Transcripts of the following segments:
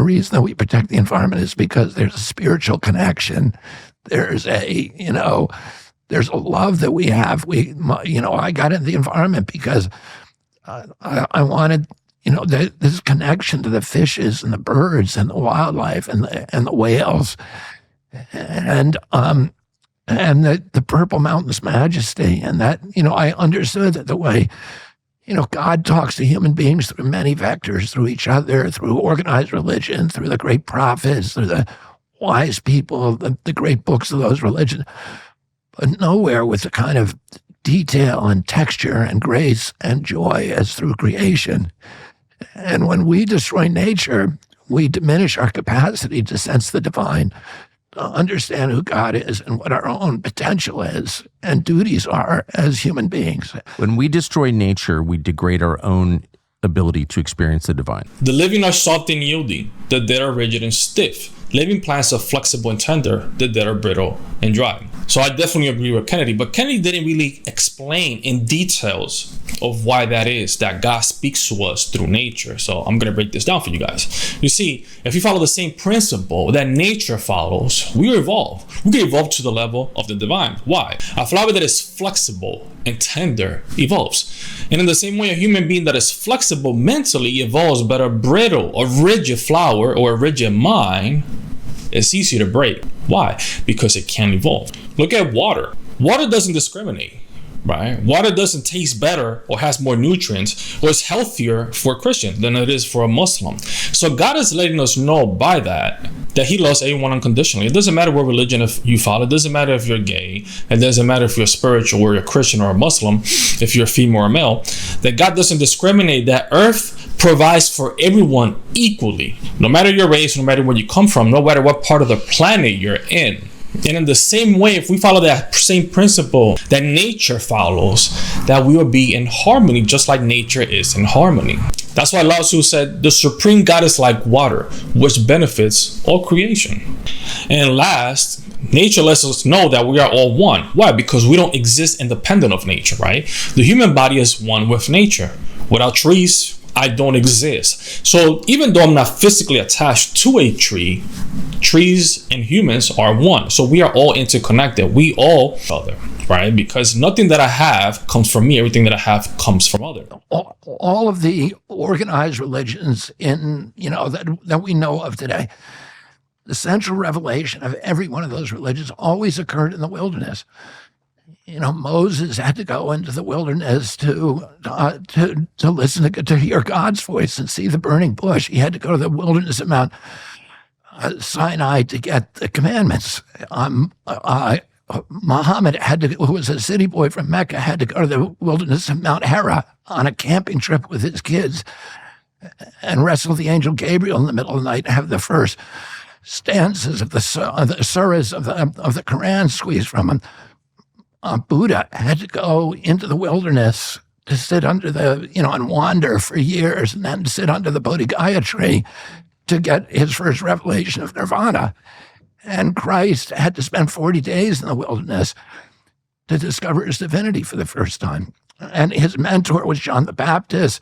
reason that we protect the environment is because there's a spiritual connection. There's there's a love that we have. I got into the environment because I wanted, this connection to the fishes and the birds and the wildlife and the whales and the Purple Mountain's majesty. And that, I understood that the way, God talks to human beings through many vectors, through each other, through organized religion, through the great prophets, through the wise people, the great books of those religions, but nowhere with the kind of detail and texture and grace and joy as through creation. And when we destroy nature, we diminish our capacity to sense the divine, to understand who God is and what our own potential is and duties are as human beings. When we destroy nature, we degrade our own ability to experience the divine. The living are soft and yielding, the dead are rigid and stiff. Living plants are flexible and tender, the dead are brittle and dry. So I definitely agree with Kennedy, but Kennedy didn't really explain in details of why that is, that God speaks to us through nature. So I'm going to break this down for you guys. You see, if you follow the same principle that nature follows, we evolve. We can evolve to the level of the divine. Why? A flower that is flexible and tender evolves. And in the same way, a human being that is flexible mentally evolves, but a brittle or rigid flower or a rigid mind, it's easy to break. Why? Because it can't evolve. Look at water. Water doesn't discriminate, right? Water doesn't taste better or has more nutrients or is healthier for a Christian than it is for a Muslim. So God is letting us know by that he loves everyone unconditionally. It doesn't matter what religion you follow. It doesn't matter if you're gay. It doesn't matter if you're spiritual or you're a Christian or a Muslim, if you're a female or male, that God doesn't discriminate, that earth provides for everyone equally, no matter your race, no matter where you come from, no matter what part of the planet you're in. And in the same way, if we follow that same principle that nature follows, that we will be in harmony just like nature is in harmony. That's why Lao Tzu said, the supreme God is like water, which benefits all creation. And last, nature lets us know that we are all one. Why? Because we don't exist independent of nature, right? The human body is one with nature. Without trees, I don't exist. So even though I'm not physically attached to a tree, trees and humans are one. So we are all interconnected. We all other, right? Because nothing that I have comes from me. Everything that I have comes from others. All of the organized religions that we know of today, the central revelation of every one of those religions always occurred in the wilderness. Moses had to go into the wilderness to listen to hear God's voice and see the burning bush. He had to go to the wilderness of Mount Sinai to get the commandments. Muhammad who was a city boy from Mecca, had to go to the wilderness of Mount Hera on a camping trip with his kids and wrestle the angel Gabriel in the middle of the night and have the first stanzas of the surahs of the Quran squeezed from him. Buddha had to go into the wilderness to sit under and wander for years, and then sit under the Bodhigaya tree to get his first revelation of nirvana. And Christ had to spend 40 days in the wilderness to discover his divinity for the first time. And his mentor was John the Baptist,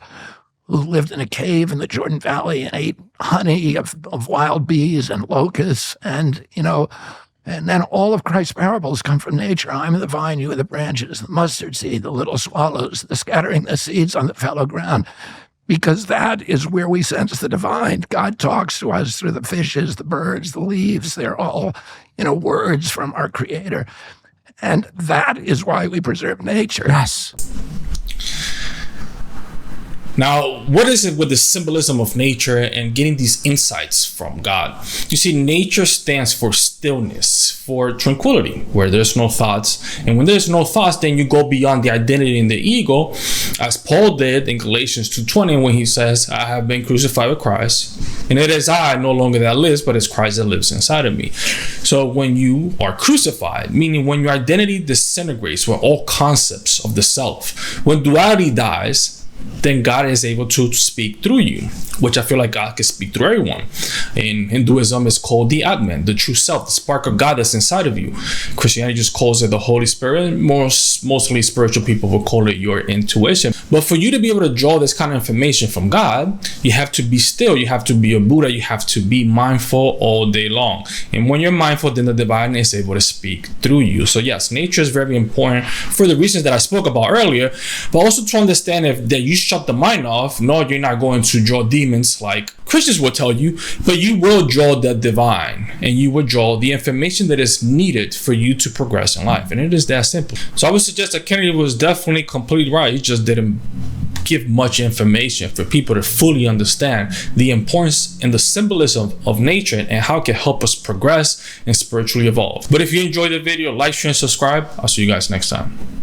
who lived in a cave in the Jordan Valley and ate honey of wild bees and locusts. And then all of Christ's parables come from nature. I'm the vine, you are the branches, the mustard seed, the little swallows, the scattering the seeds on the fallow ground. Because that is where we sense the divine. God talks to us through the fishes, the birds, the leaves. They're all, words from our Creator. And that is why we preserve nature. Yes. Now, what is it with the symbolism of nature and getting these insights from God? You see, nature stands for stillness, for tranquility, where there's no thoughts. And when there's no thoughts, then you go beyond the identity and the ego, as Paul did in Galatians 2:20, when he says, I have been crucified with Christ, and it is I no longer that lives, but it's Christ that lives inside of me. So when you are crucified, meaning when your identity disintegrates with all concepts of the self, when duality dies, then God is able to speak through you, which I feel like God can speak through everyone. In Hinduism, it's called the Atman, the true self, the spark of God that's inside of you. Christianity just calls it the Holy Spirit. Mostly spiritual people will call it your intuition. But for you to be able to draw this kind of information from God, you have to be still. You have to be a Buddha. You have to be mindful all day long. And when you're mindful, then the divine is able to speak through you. So yes, nature is very important for the reasons that I spoke about earlier, but also to understand if that you shut the mind off, no, you're not going to draw demons like Christians will tell you, but you will draw the divine, and you will draw the information that is needed for you to progress in life. And it is that simple. So I would suggest that Kennedy was definitely completely right. He just didn't give much information for people to fully understand the importance and the symbolism of nature and how it can help us progress and spiritually evolve. But if you enjoyed the video, like, share, and subscribe. I'll see you guys next time.